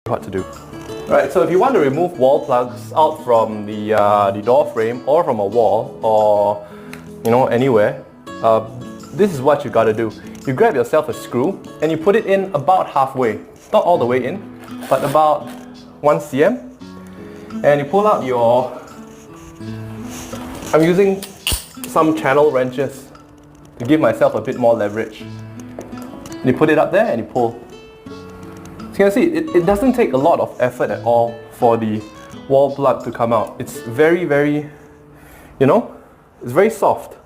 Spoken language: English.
what to do. Right, so if you want to remove wall plugs out from the door frame or from a wall or anywhere, this is what you gotta do. You grab yourself a screw and you put it in about halfway, not all the way in, but about 1 cm, and you pull out your, I'm using some channel wrenches to give myself a bit more leverage. And you put it up there and you pull. So you can see, it doesn't take a lot of effort at all for the wall plug to come out. It's very, it's very soft.